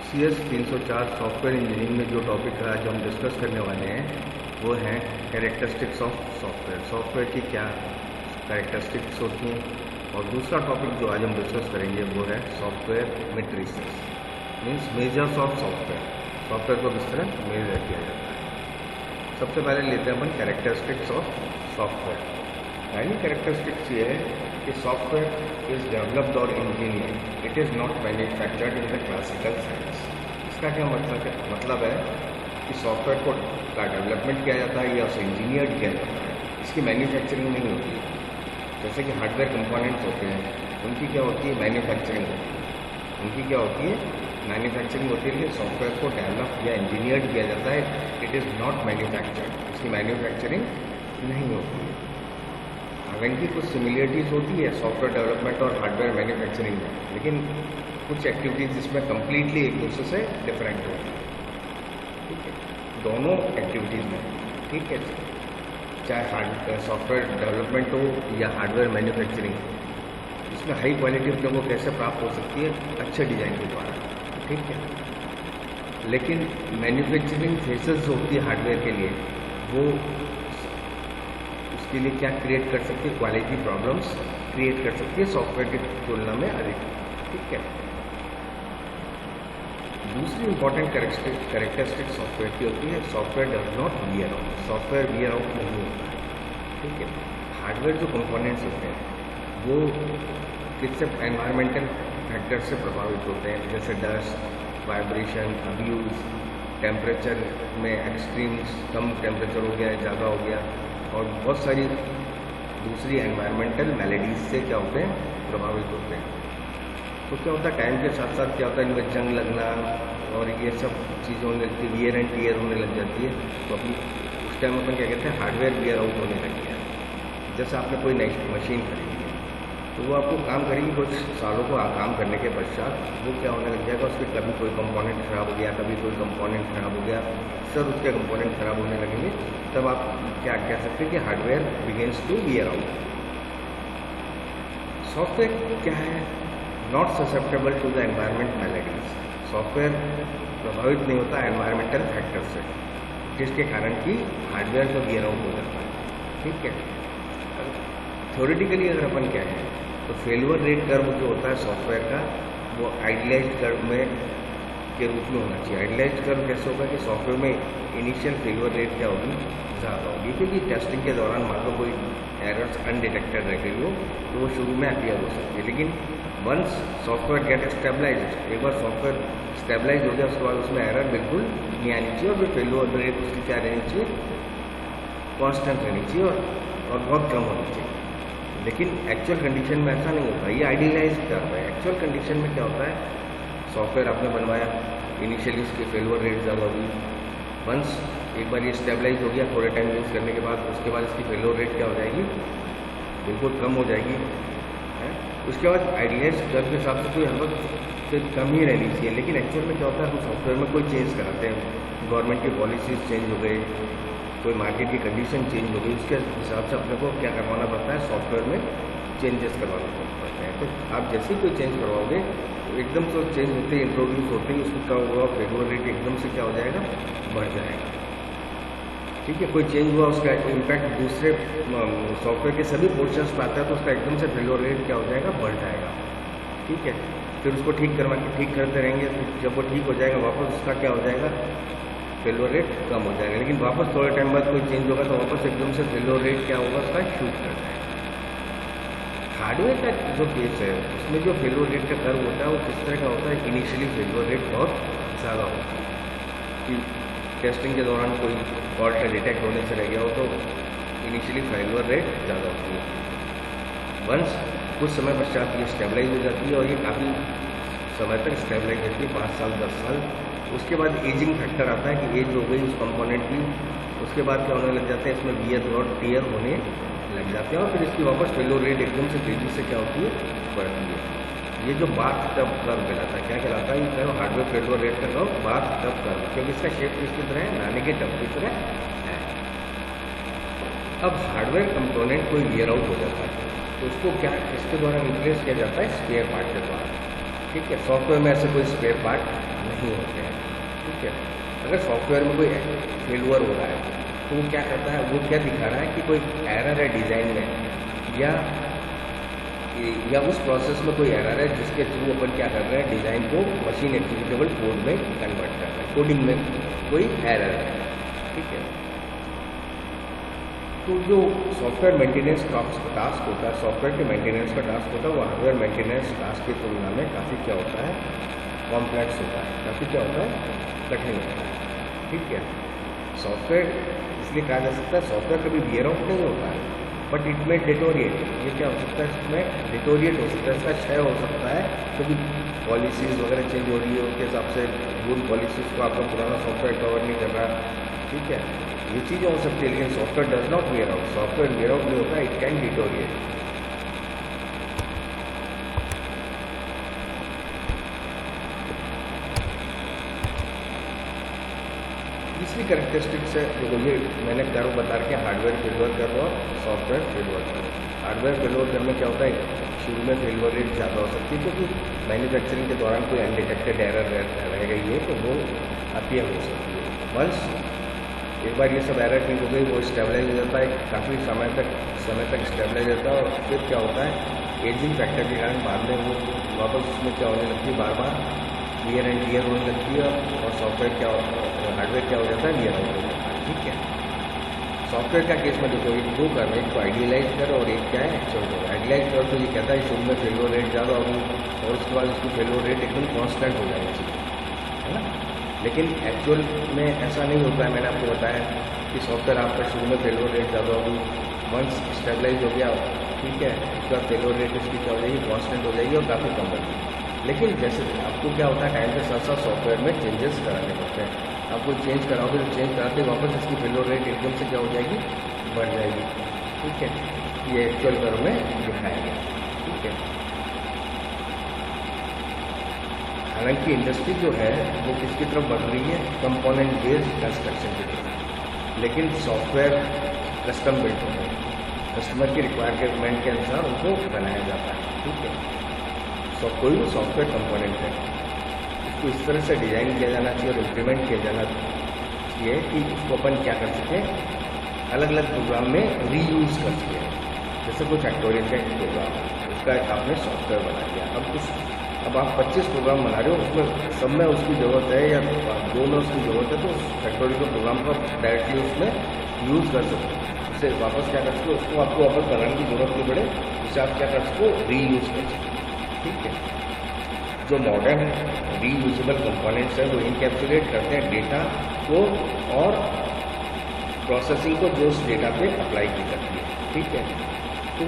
CS 304 software engineering में जो topic आज हम डिस्कस करने वाले हैं वो हैं कैरेक्टरिस्टिक्स ऑफ सॉफ्टवेयर। सॉफ्टवेयर की क्या कैरेक्टरिस्टिक्स होती हैं, और दूसरा टॉपिक जो आज हम डिस्कस करेंगे वो है software matrices, means measures of software. Software को किस तरह मेजर किया जाता है। सबसे पहले लेते हैं अपन कैरेक्टरिस्टिक्स ऑफ सॉफ्टवेयर। पहली कैरेक्टरिस्टिक्स ये है कि सॉफ्टवेयर इज डेवलप्ड और engineer, it is not manufactured in the classical sense. इसका क्या मतलब है कि सॉफ्टवेयर को का डेवलपमेंट किया जाता है या उसे इंजीनियर्ड किया जाता है, इसकी मैन्युफैक्चरिंग नहीं होती है। जैसे कि हार्डवेयर कंपोनेंट्स होते हैं, उनकी क्या होती है, मैन्युफैक्चरिंग होती है। उनकी क्या होती है, मैन्युफैक्चरिंग होती है। लेकिन सॉफ्टवेयर को डेवलप या इंजीनियर्ड किया जाता है, इट इज़ नॉट मैन्युफैक्चर्ड, इसकी मैन्युफैक्चरिंग नहीं होती है। हालांकि कुछ सिमिलरिटीज़ होती है सॉफ्टवेयर डेवलपमेंट और हार्डवेयर मैन्युफैक्चरिंग में, लेकिन कुछ एक्टिविटीज़ इसमें कम्प्लीटली एक दूसरे से डिफरेंट होती है। ठीक है, दोनों एक्टिविटीज़ में, ठीक है, चाहे सॉफ्टवेयर डेवलपमेट हो या हार्डवेयर मैन्युफैक्चरिंग, इसमें हाई क्वालिटी अपने को कैसे प्राप्त हो सकती है, अच्छे डिज़ाइन के द्वारा। ठीक है, लेकिन मैन्युफैक्चरिंग फेसेस होती है हार्डवेयर के लिए, वो उसके लिए क्या क्रिएट कर सकती है, क्वालिटी प्रॉब्लम्स क्रिएट कर सकती है सॉफ्टवेयर की तुलना में अधिक। ठीक है, दूसरी इंपॉर्टेंट कैरेक्टरिस्टिक सॉफ्टवेयर की होती है, software does not wear out. Software wear out नहीं होता है। ठीक है, हार्डवेयर जो कंपोनेंट्स होते हैं वो किससे, एनवायरमेंटल फैक्टर से प्रभावित होते हैं, जैसे डस्ट, वाइब्रेशन, अब्यूज़, टेम्परेचर में एक्सट्रीम्स, कम टेम्परेचर हो गया, ज़्यादा हो गया, और बहुत सारी दूसरी एनवायरमेंटल मेलेडीज से क्या होते हैं, प्रभावित होते हैं। तो क्या होता है, टाइम के साथ साथ क्या होता है, इनमें जंग लगना और ये सब चीज़ें होने लगती है, वियर एंड टीयर होने लग जाती है। तो अपनी उस टाइम अपन क्या कहते हैं, हार्डवेयर वियर आउट होने लग गया। जैसे आपने कोई नई मशीन खरीदी है तो वो आपको काम करेगी कुछ सालों को काम करने के पश्चात वो क्या होने लग जाएगा, उसके कभी कोई कंपोनेंट खराब हो गया, कभी कोई कंपोनेंट खराब हो गया, सर उसके कंपोनेंट खराब होने लगेंगे, तब आप क्या कह सकते हैं कि hardware begins to wear out. Software क्या है, not susceptible to the environment maladies. Software प्रभावित नहीं होता एनवायरमेंटल फैक्टर से, जिसके कारण कि हार्डवेयर तो वियर आउट हो जाता है। ठीक है, थ्योरेटिकली अगर अपन क्या है तो फेलियर रेट कर्व जो होता है सॉफ्टवेयर का, वो आइडियलाइज्ड कर्व में के रूप में होना चाहिए। आइडियलाइज्ड कर्व कैसे होगा कि सॉफ्टवेयर में इनिशियल फेलियर रेट क्या होगी, ज़्यादा होगी, क्योंकि टेस्टिंग के दौरान मान लो कोई एरर्स अनडिटेक्टेड रह गई हो तो वो शुरू में अपीयर हो सकती है। लेकिन वंस सॉफ्टवेयर गेट स्टेबलाइज, एक बार सॉफ्टवेयर स्टेबलाइज हो गया उसके बाद उसमें एरर बिल्कुल नहीं आनी चाहिए, और फिर फेलियर रेट उसकी क्या रहनी चाहिए, कॉन्स्टेंट रहनी चाहिए और बहुत कम होनी चाहिए। लेकिन एक्चुअल कंडीशन में ऐसा नहीं होता, ये आइडियलाइज कर रहा है। एक्चुअल कंडीशन में क्या होता है, सॉफ्टवेयर आपने बनवाया, इनिशियली इसकी फेलियर रेट ज़्यादा होगी, वंस एक बार ये स्टेबलाइज हो गया थोड़े टाइम यूज़ करने के बाद, उसके बाद इसकी फेलियर रेट क्या हो जाएगी, बिल्कुल कम हो जाएगी है। उसके बाद आइडियलाइज कर्व के हिसाब से कोई हर वक्त से कम ही रहनी चाहिए। लेकिन एक्चुअल में क्या होता है, हम सॉफ्टवेयर में कोई चेंज कराते हैं, गवर्नमेंट की पॉलिसीज चेंज हो गई, कोई मार्केट की कंडीशन चेंज हो गई, उसके हिसाब से अपने को क्या करवाना पड़ता है, सॉफ्टवेयर में चेंजेस करवाना पड़ते हैं। तो आप जैसे ही कोई चेंज करवाओगे तो एकदम से चेंज होते ही, इंट्रोड्यूस होते ही उसको क्या होगा, फेलियर रेट एकदम से क्या हो जाएगा, बढ़ जाएगा। ठीक है, कोई चेंज हुआ, उसका इम्पैक्ट दूसरे सॉफ्टवेयर के सभी पोर्शंस पर आता है, तो उसका एकदम से फेलियर रेट क्या हो जाएगा, बढ़ जाएगा। ठीक है, फिर उसको ठीक करते रहेंगे, तो जब वो ठीक हो जाएगा वापस उसका क्या हो जाएगा, फेलियर रेट कम हो जाएगा। लेकिन वापस थोड़े टाइम बाद कोई चेंज होगा तो वापस एकदम से फेलियर रेट क्या होगा, उसका शूट कर जाएगा। हार्डवेयर का जो केस है उसमें जो फेलियर रेट का कर्व होता है वो किस तरह का होता है, इनिशियली फेलियर रेट बहुत ज़्यादा होता है कि टेस्टिंग के दौरान कोई फॉल्ट डिटेक्ट होने से रह गया हो तो इनिशियली फेलियर रेट ज़्यादा होती है। वंस कुछ समय पश्चात ये स्टेबलाइज हो जाती है, और ये काफ़ी समय तक स्टेबलाइज रहती है, 5 साल 10 साल। उसके बाद एजिंग फैक्टर आता है कि एज हो गई उस कंपोनेंट की, उसके बाद क्या होने लग जाते हैं, इसमें वियर और टीयर होने लग जाते हैं, और फिर इसकी वापस फेलियर रेट एकदम से तेज़ी से क्या होती है, बढ़ती है। ये जो बाथ टब कर्व कहलाता है, क्या कहलाता है, ये कर्व हार्डवेयर फेलियर रेट का कर्व बाथ टब कर्व, क्योंकि इसका शेप किस तरह है, नाने के टब की तरह है। अब हार्डवेयर कंपोनेंट कोई वियर आउट हो जाता है तो उसको क्या, इसके द्वारा रिप्लेस किया जाता है स्पेयर पार्ट के द्वारा। ठीक है। सॉफ्टवेयर में ऐसे कोई स्पेयर पार्ट नहीं होते हैं, ठीक है। अगर सॉफ्टवेयर में कोई फेलुअर हो रहा है तो वो क्या करता है, वो क्या दिखा रहा है कि कोई एरर है डिज़ाइन में, या उस प्रोसेस में कोई एरर है जिसके थ्रू अपन क्या कर रहे हैं, डिज़ाइन को मशीन एग्जीक्यूटेबल कोड में कन्वर्ट कर रहे हैं, कोडिंग में कोई एरर है, ठीक है। तो जो सॉफ्टवेयर मेंटेनेंस टास्क होता है, सॉफ्टवेयर के मेंटेनेंस का टास्क होता है, वो हार्डवेयर मेंटेनेंस टास्क की तुलना में काफ़ी क्या होता है, कॉम्प्लेक्स होता है, काफ़ी क्या होता है, कठिन होता है, ठीक है। सॉफ्टवेयर इसलिए कहा जा सकता है सॉफ्टवेयर कभी वियर आउट नहीं होता है, बट इट में डिटोरिएट, ये क्या हो सकता है, इसमें डिटोरिएट हो सकता है, इसका क्षय हो सकता है, क्योंकि पॉलिसीज़ वगैरह चेंज हो रही है, उसके हिसाब से उन पॉलिसीज़ को आपका पुराना सॉफ्टवेयर कवर नहीं कर रहा, ठीक है। ये चीज़ें हो सकती है, लेकिन software does not wear out, software wear out नहीं होता, इट कैन डिटोरिएट। तीसरी कैरेक्टरिस्टिक्स है जो ये मैंने कर्व बता रखे, हार्डवेयर फेलुअर कर्व और software failure curve. Hardware failure curve में क्या होता है, शुरू में फेलुअर रेट ज़्यादा हो सकती है, क्योंकि मैन्युफैक्चरिंग के दौरान कोई अनडिटेक्टेड एरर रह गई है तो वो अपीयर हो सकती है। वंस एक बार ये सब एरर ठीक हो गई, वो स्टेबलाइज हो जाता है, काफ़ी समय तक स्टेबलाइज रहता है, और फिर क्या होता है, एजिंग फैक्टर के कारण बाद में वो वापस उसमें क्या होने लगती है, बार बार वियर एंड टियर होने लगती है, और सॉफ्टवेयर क्या हार्डवेयर क्या हो जाता है, वियर आउट हो जाता है, ठीक है। सॉफ्टवेयर का केस में देखो, एक दो कर, एक तो आइडियलाइज कर और एक क्या है, एक्चुअल कर। आइडियलाइज कर तो ये कहता है शुरू में फेलुअर रेट ज़्यादा होगी और उसके बाद उसकी फेलुअर रेट एकदम कॉन्स्टेंट हो जाएगी, है ना। लेकिन एक्चुअल में ऐसा नहीं होता है, मैंने आपको बताया कि सॉफ्टवेयर आपका शुरू में फेलुअर रेट ज़्यादा होगी, वंस स्टेबलाइज हो गया, ठीक है, उसके बाद फेलुअर रेट उसकी क्या हो जाएगी, कॉन्स्टेंट हो जाएगी और काफ़ी कम होगी। लेकिन जैसे आपको क्या होता है, टाइम के साथ साथ सॉफ्टवेयर में चेंजेस कराने पड़ते हैं, आपको चेंज कराओगे तो चेंज कराते वापस इसकी फेलुअर रेट एकदम से क्या हो जाएगी, बढ़ जाएगी, ठीक है। ये एक्चुअल कर्व में दिखाया गया, ठीक है। हालांकि इंडस्ट्री जो है वो किसकी तरफ बढ़ रही है, कंपोनेंट बेस्ड कंस्ट्रक्शन की तरफ, लेकिन सॉफ्टवेयर कस्टम बिल्ड हो रहा है, कस्टमर की रिक्वायरमेंट के अनुसार उनको बनाया जाता है, ठीक है। कोई भी सॉफ्टवेयर कंपोनेंट है उसको इस तरह से डिज़ाइन किया जाना चाहिए और इम्प्लीमेंट किया जाना चाहिए कि उसको अपन क्या कर सकें, अलग अलग प्रोग्राम में रीयूज़ कर सकें। जैसे कोई फैक्टोरियल का एक प्रोग्राम है, उसका आपने सॉफ्टवेयर बना दिया, अब आप 25 प्रोग्राम बना रहे हो, उसमें सब में उसकी ज़रूरत है या दो में उसकी ज़रूरत है, तो उस फैक्टोरियल के प्रोग्राम को डायरेक्टली उसमें यूज़ कर सकते हो, उसे वापस क्या कर सकते हो, उसको आपको वापस बनाने की ज़रूरत नहीं पड़े, उसे आप क्या कर सकते हो, रीयूज़ कर सकते हो, ठीक है। जो मॉडर्न रीयूजेबल कंपोनेंट्स हैं वो इनकैप्सुलेट करते हैं डेटा को और प्रोसेसिंग को जो उस डेटा पे अप्लाई की जाती है, ठीक है। तो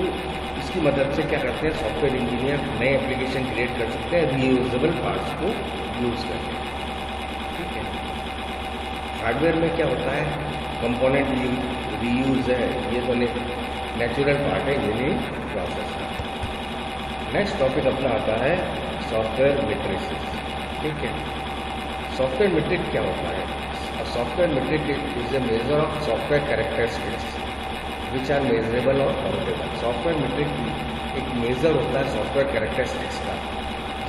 इसकी मदद से क्या करते हैं, सॉफ्टवेयर इंजीनियर नए एप्लीकेशन क्रिएट कर सकते हैं रीयूजेबल पार्ट्स को यूज़ करके, ठीक है। हार्डवेयर में क्या होता है, कंपोनेंट रीयूज है, ये तो नेचुरल पार्ट है यूनिट प्रोसेस का। नेक्स्ट टॉपिक अपना आता है सॉफ्टवेयर मेट्रिसेस, ठीक है। सॉफ्टवेयर मेट्रिक क्या होता है, software metric is a measure of software characteristics which are measurable और काउंटेबल। सॉफ्टवेयर मेट्रिक एक मेजर होता है सॉफ्टवेयर कैरेक्टरिस्टिक्स का,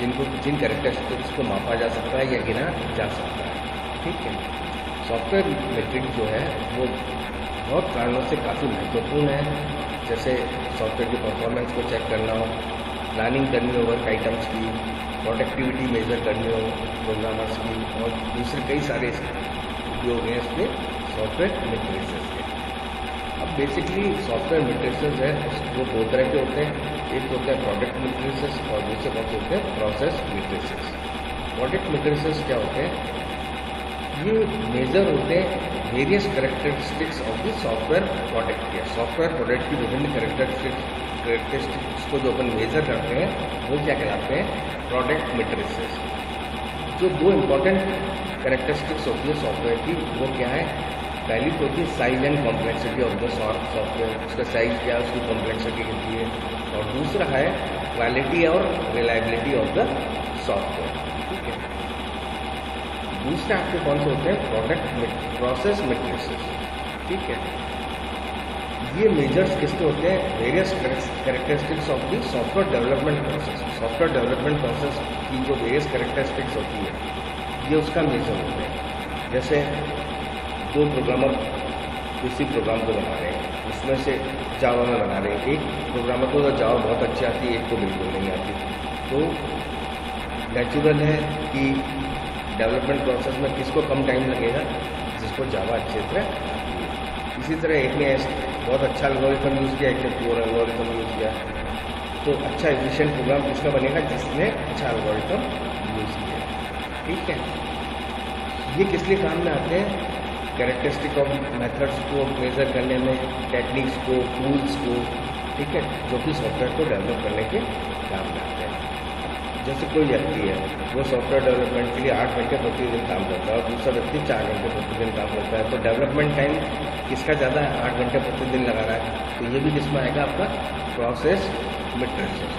जिन कैरेक्टरिस्टिक्स को मापा जा सकता है या गिना जा सकता है, ठीक है। सॉफ्टवेयर मेट्रिक जो है वो बहुत कारणों से काफ़ी महत्वपूर्ण है, जैसे सॉफ्टवेयर की परफॉर्मेंस को चेक करना हो, प्लानिंग करनी हो वर्क आइटम्स की, प्रोडक्टिविटी मेजर करनी हो प्रोग्रामर्स की, और दूसरे कई सारे उपयोग हैं इसके सॉफ्टवेयर मेट्रिसेस के। अब बेसिकली सॉफ्टवेयर मेट्रिसेस है वो दो तरह के होते हैं, एक होता है प्रोडक्ट मेट्रिसेस और दूसरे कौन से होते हैं, प्रोसेस मेट्रिसेस। प्रोडक्ट मेट्रिसेस क्या होते हैं, ये मेजर होते हैं various characteristics of the software product के, सॉफ्टवेयर प्रोडक्ट की विभिन्न कैरेक्टरिस्टिक्स को जो अपन मेजर करते हैं वो क्या कहलाते हैं, प्रोडक्ट मेट्रिसेस। जो दो इम्पॉर्टेंट कैरेक्टरिस्टिक्स होती है सॉफ्टवेयर की वो क्या है, पहली तो होती है size and complexity of the software, उसका साइज क्या है, उसकी कॉम्प्लेक्सिटी कितनी है, और दूसरा है क्वालिटी और रिलायबिलिटी ऑफ द सॉफ्टवेयर, ठीक है। दूसरे आपके कौन से होते हैं, प्रोसेस मेट्रिसेस, ठीक है। ये मेजर्स किसके होते हैं, various characteristics of the software development process. Software development process की जो वेरियस कैरेक्टरिस्टिक्स होती है, ये उसका मेजर होता है। जैसे दो प्रोग्रामर किसी प्रोग्राम को बना रहे हैं, उसमें से जावा में बना रहे हैं, एक प्रोग्रामर को तो जावा बहुत अच्छी आती है, एक को बिल्कुल नहीं आती, तो नेचुरल है कि डेवलपमेंट प्रोसेस में किसको कम टाइम लगेगा, जिसको जावा अच्छी तरह आती है। इसी तरह एक ने बहुत अच्छा एल्गोरिथम यूज़ किया, एक ने पुअर एल्गोरिथम यूज़ किया, तो अच्छा एफिशिएंट प्रोग्राम किसका बनेगा, जिसने अच्छा एल्गोरिथम यूज़ किया। ठीक है, ये किस लिए काम में आते हैं, कैरेक्टरिस्टिक ऑफ मेथड्स को मेज़र करने में, टेक्निक्स को, टूल्स को, ठीक है, जो कि सॉफ्टवेयर को डेवलप करने के काम में आते हैं। जैसे कोई व्यक्ति है, वो सॉफ्टवेयर डेवलपमेंट के लिए 8 घंटे प्रतिदिन काम करता है और दूसरा व्यक्ति 4 घंटे प्रतिदिन काम करता है, तो डेवलपमेंट टाइम किसका ज़्यादा है, 8 घंटे प्रतिदिन लगा रहा है, तो ये भी किसमें आएगा, आपका प्रोसेस मैट्रिसेस।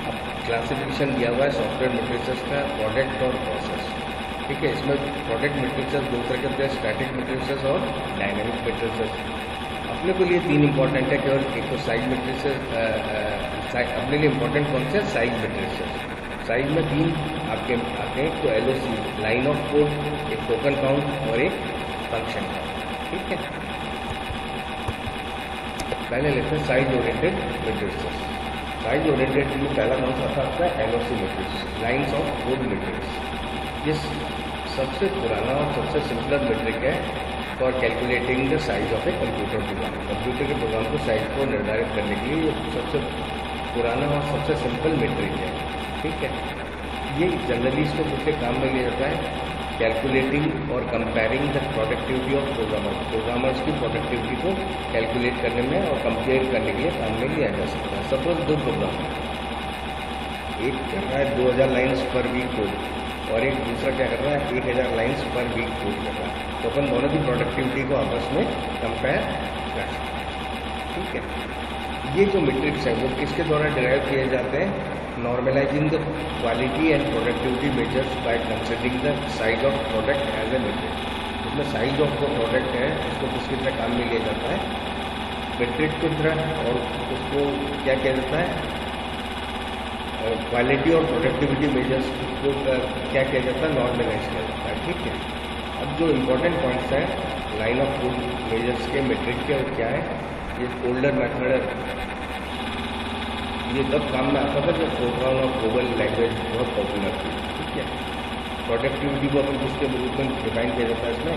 अब क्लासिफिकेशन दिया हुआ है सॉफ्टवेयर मैट्रिसेस का, प्रोडक्ट और प्रोसेस। ठीक है, इसमें प्रोडक्ट मैट्रिसेस दो तरह के होते हैं, स्टैटिक मैट्रिसेस और डायनामिक मैट्रिसेस। अपने को लिए 3 इंपॉर्टेंट है केवल, एक तो साइज मैट्रिसेस, अपने लिए इंपॉर्टेंट कौन से, साइज मैट्रिसेस। साइज में 3 आपके आते हैं, तो LOC लाइन ऑफ कोड, एक टोकन काउंट और एक फंक्शन काउंट। ठीक है, पहले लेते हैं size oriented matrices. Size oriented में पहला कौन सा आता है आपका, LOC matrix, lines of code matrix. ये सबसे पुराना और सबसे सिंपल मैट्रिक है for calculating the size of a computer program. Computer के प्रोग्राम को साइज को निर्धारित करने के लिए ये सबसे पुराना और सबसे सिंपल मैट्रिक है। ठीक है, ये जनरली इसको किसके काम में लिया जाता है, कैलकुलेटिंग और comparing the productivity of programmers की प्रोडक्टिविटी को कैलकुलेट करने में और कंपेयर करने के लिए काम में लिया जा सकता है। सपोज दो प्रोग्राम, एक कर रहा है 2000 लाइन्स पर वीक कोड और एक दूसरा क्या कर रहा है 1000 लाइन्स पर वीक कोड कर रहा है, तो अपन दोनों की प्रोडक्टिविटी को आपस में कंपेयर कर सकते हैं। ठीक है, ये जो मैट्रिक्स है वो किसके द्वारा डिराइव किए जाते हैं, normalising the quality and productivity measures by considering the size of product as a metric. उसमें साइज ऑफ जो प्रोडक्ट है उसको किसकी तरह काम में लिया जाता है, मैट्रिक की तरह, और उसको क्या किया जाता है, क्वालिटी और प्रोडक्टिविटी मेजर्स को क्या किया जाता है, नॉर्मलाइज किया जाता है। ठीक है, अब जो इम्पोर्टेंट पॉइंट्स हैं लाइन ऑफ कोड मेजर्स के मैट्रिक के, और क्या है, ये ओल्डर मेथड है, ये तब काम में आता था जब फोरट्रॉन और कोबल लैंग्वेज बहुत पॉपुलर थी। ठीक है, प्रोडक्टिविटी को अपन किसके रूप में डिफाइन किया जाता है इसमें,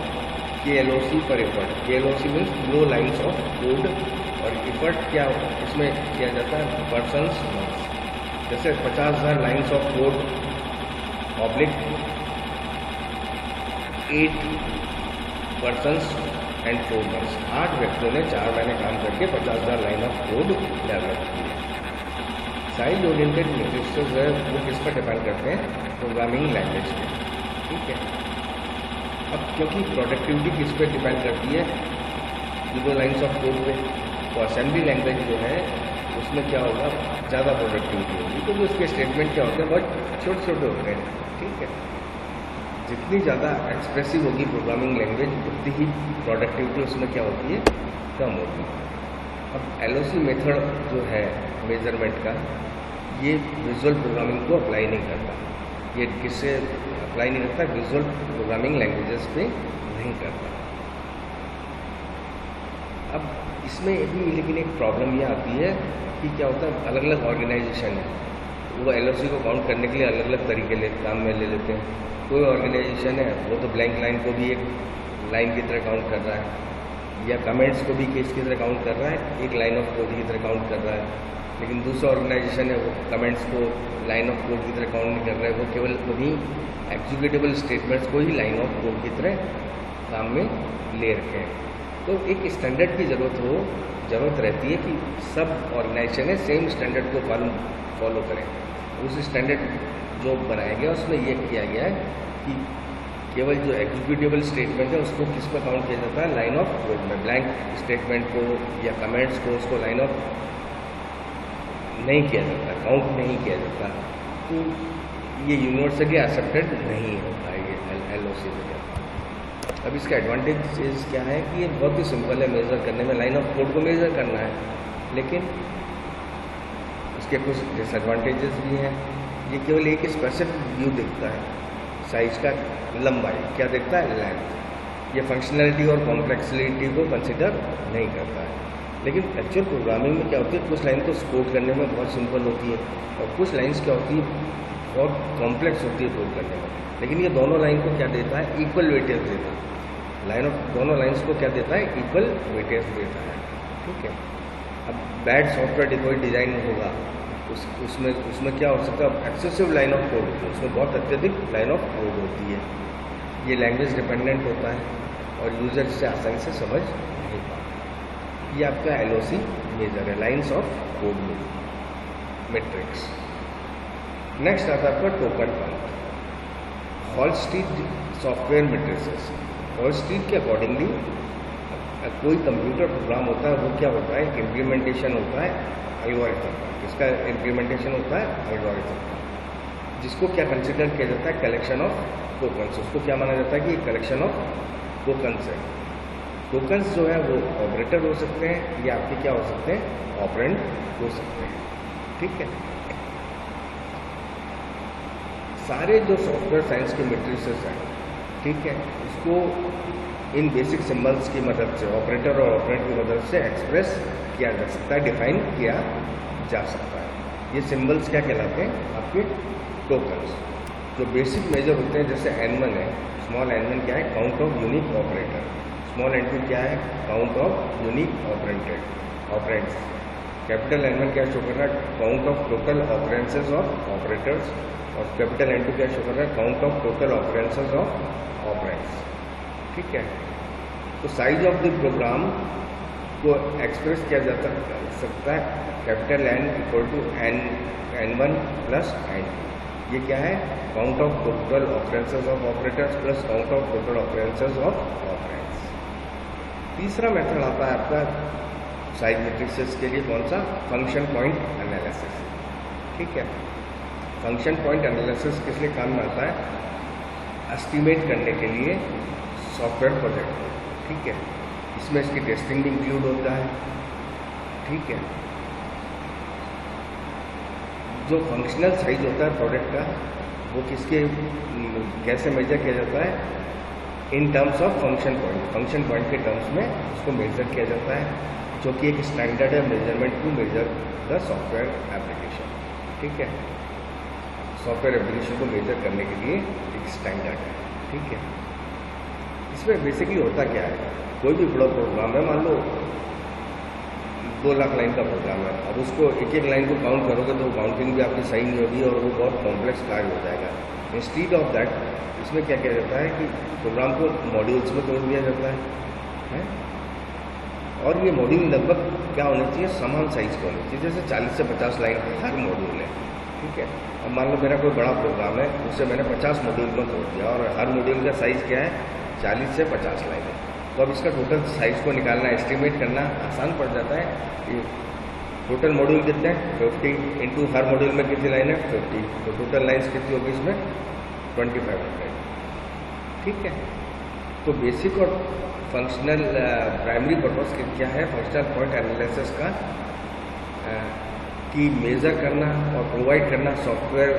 KLOC पर effort. KLOC means low lines of code, और एफर्ट क्या इसमें किया जाता है, पर्सन्स मंथ्स। जैसे 50,000 lines of code oblique 8 persons and 4 months, 8 व्यक्तियों ने 4 महीने काम करके 50,000 लाइन ऑफ कोड डेवलप किया। साइज ओरिएंटेड मैट्रिसेस है वो किस पर डिपेंड करते हैं, प्रोग्रामिंग लैंग्वेज पे। ठीक है, अब क्योंकि प्रोडक्टिविटी किस पे डिपेंड करती है, ये दो लाइन्स ऑफ कोड पे, तो असेंबली लैंग्वेज जो है उसमें क्या होगा, ज़्यादा प्रोडक्टिविटी होगी, क्योंकि उसके स्टेटमेंट क्या होते हैं, बहुत छोटे छोटे होते हैं। ठीक है, जितनी ज़्यादा एक्सप्रेसिव होगी प्रोग्रामिंग लैंग्वेज उतनी ही प्रोडक्टिविटी उसमें क्या होती है, कम होगी। अब LOC मेथड जो है मेजरमेंट का, ये विजुअल प्रोग्रामिंग को अप्लाई नहीं करता, ये किससे अप्लाई नहीं करता, विजुअल प्रोग्रामिंग लैंग्वेजेस पे नहीं करता। अब इसमें भी लेकिन एक प्रॉब्लम ये आती है कि क्या होता है, अलग अलग ऑर्गेनाइजेशन है, वो LOC को काउंट करने के लिए अलग अलग तरीके काम में ले लेते हैं। कोई ऑर्गेनाइजेशन है वो तो ब्लैंक लाइन को भी एक लाइन की तरह काउंट कर रहा है, या कमेंट्स को भी केस की तरह काउंट कर रहा है, एक लाइन ऑफ कोड की तरह काउंट कर रहा है। लेकिन दूसरा ऑर्गेनाइजेशन है वो कमेंट्स को लाइन ऑफ कोड की तरह काउंट नहीं कर रहा है, वो केवल वही एग्जीक्यूटेबल स्टेटमेंट्स को ही लाइन ऑफ कोड की तरह काम में ले रखे हैं। तो एक स्टैंडर्ड की ज़रूरत रहती है कि सब ऑर्गेनाइजेशन है सेम स्टैंडर्ड को फॉलो करें। उस स्टैंडर्ड जो बनाया गया उसमें ये किया गया है कि केवल जो एग्जीक्यूटेबल स्टेटमेंट है उसको किस पर काउंट किया जाता है, लाइन ऑफ कोड में। ब्लैंक स्टेटमेंट को या कमेंट्स को उसको लाइन ऑफ नहीं किया जाता, काउंट नहीं किया जाता। तो ये यूनिवर्सली एक्सेप्टेड नहीं होता है ये LOC वगैरह। अब इसका एडवांटेज क्या है कि ये बहुत ही सिंपल है मेज़र करने में, लाइन ऑफ कोड को मेज़र करना है, लेकिन इसके कुछ डिसएडवांटेजेस भी हैं। ये केवल एक स्पेसिफिक व्यू देखता है, साइज का लंबाई क्या देखता है, लेंथ। ये फंक्शनैलिटी और कॉम्प्लेक्सिटी को कंसिडर नहीं करता है। लेकिन एक्चुअल प्रोग्रामिंग में क्या होती है, कुछ लाइन तो कोड करने में बहुत सिंपल होती है और कुछ लाइन्स क्या होती है, बहुत कॉम्प्लेक्स होती है कोड करने में। लेकिन ये दोनों लाइन को क्या देता है, इक्वल वेटेज देता है। दोनों लाइन्स को क्या देता है, इक्वल वेटेज देता है। ठीक है। अब बैड सॉफ्टवेयर कोई डिज़ाइन होगा, उसमें क्या हो सकता है, एक्सेसिव लाइन ऑफ कोड होती है, उसमें बहुत अत्यधिक लाइन ऑफ कोड होती है। ये लैंग्वेज डिपेंडेंट होता है और यूजर से आसानी से समझ नहीं पाता। ये आपका LOC मेजर है, lines of code matrix. Next आता है आपका token count. Halstead software matrices. Halstead के अकॉर्डिंगली कोई कंप्यूटर प्रोग्राम होता है, वो क्या होता है, इम्प्लीमेंटेशन होता है एल्गोरिथम का। इसका इम्प्लीमेंटेशन होता है एल्गोरिथम का, जिसको क्या कंसिडर किया जाता है, कलेक्शन ऑफ टोकन्स। उसको क्या माना जाता है कि कलेक्शन ऑफ टोकन्स है। टोकन्स जो है वो ऑपरेटर हो सकते हैं या आपके क्या हो सकते हैं, ऑपरेंड हो सकते हैं। ठीक है। सारे जो सॉफ्टवेयर साइंस के मैट्रिसेस हैं, ठीक है, उसको इन बेसिक सिंबल्स की मदद से, ऑपरेटर और ऑपरेंड की मदद से एक्सप्रेस किया जा सकता है, डिफाइन किया जा सकता है। ये सिंबल्स क्या कहलाते हैं, आपके टोकन्स। जो बेसिक मेजर होते हैं, जैसे N1 है, स्मॉल n1 क्या है, count of unique operator. Small n2 क्या है, count of unique operands. Capital N1 क्या शो कर रहा है, count of total occurrences of operators. और कैपिटल N2 क्या शो कर रहा है, count of total occurrences of operands. ठीक है। तो साइज ऑफ द प्रोग्राम को एक्सप्रेस किया जा सकता है, capital N equal to N1 plus N2। ये क्या है, count of total occurrences of operators plus count of total occurrences of operands. तीसरा मेथड आता है आपका साइज मैट्रिसेस के लिए, कौन सा, फंक्शन पॉइंट एनालिसिस। ठीक है। फंक्शन पॉइंट एनालिसिस किस लिए काम में आता है, एस्टिमेट करने के लिए सॉफ्टवेयर प्रोजेक्ट। ठीक है। इसमें इसकी टेस्टिंग भी इंक्लूड होता है। ठीक है। जो फंक्शनल साइज होता है प्रोडक्ट का, वो किसके कैसे मेजर किया जाता है, in terms of function point. Function point के टर्म्स में उसको मेजर किया जाता है, जो कि एक स्टैंडर्ड है measurement to measure the software application. ठीक है। सॉफ्टवेयर एप्लीकेशन को मेजर करने के लिए एक स्टैंडर्ड है। ठीक है। इसमें बेसिकली होता क्या है, कोई भी बड़ा प्रोग्राम है, मान लो 2 लाख लाइन का प्रोग्राम है, अब उसको एक एक लाइन को काउंट करोगे तो काउंटिंग भी आपकी सही नहीं होगी और वो बहुत कॉम्प्लेक्स कार्य हो जाएगा। इंस्टीड ऑफ दैट, इसमें क्या किया जाता है कि प्रोग्राम को मॉड्यूल्स में तोड़ दिया जाता है? और ये मॉड्यूल लगभग क्या होने चाहिए, समान साइज का होना चाहिए। जैसे 40 से 50 लाइन का हर मॉड्यूल है। ठीक है। अब मान लो मेरा कोई बड़ा प्रोग्राम है, उससे मैंने 50 मॉड्यूल में तोड़ दिया और हर मॉड्यूल का साइज़ क्या है, 40 से 50 लाइन है। तो अब इसका टोटल साइज़ को निकालना, एस्टिमेट करना आसान पड़ जाता है कि टोटल मॉड्यूल कितने हैं, 50 इंटू हर मॉड्यूल में कितनी लाइन है, 50। तो टोटल लाइन्स कितनी होगी इसमें, 2500। ठीक है। तो बेसिक और फंक्शनल प्राइमरी पर्पस क्या है, फंक्शनल पॉइंट एनालिसिस का कि मेज़र करना और प्रोवाइड करना सॉफ्टवेयर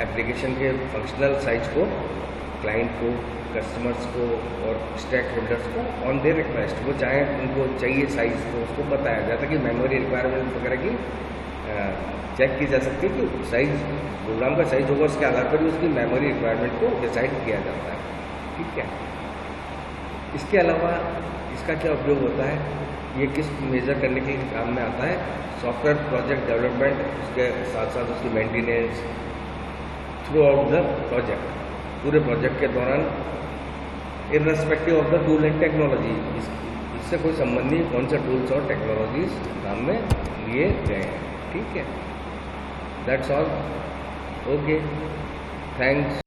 एप्लीकेशन के फंक्शनल साइज को क्लाइंट को, कस्टमर्स को और स्टेक होल्डर्स को ऑन देयर रिक्वेस्ट, वो चाहे उनको चाहिए साइज़ तो उसको बताया जाता है कि मेमोरी रिक्वायरमेंट वगैरह की चेक की जा सकती है कि साइज़, प्रोग्राम का साइज़ होगा, उसके आधार पर भी उसकी मेमोरी रिक्वायरमेंट को डिसाइड किया जाता है। ठीक है। इसके अलावा इसका क्या उपयोग होता है, ये किस मेजर करने के काम में आता है, सॉफ्टवेयर प्रोजेक्ट डेवलपमेंट, उसके साथ साथ उसकी maintenance through out the project, पूरे प्रोजेक्ट के दौरान, irrespective of the tool and technology. इससे कोई संबंध नहीं कौन से टूल्स और टेक्नोलॉजीज काम में लिए गए हैं। ठीक है। That's all. Okay, thanks.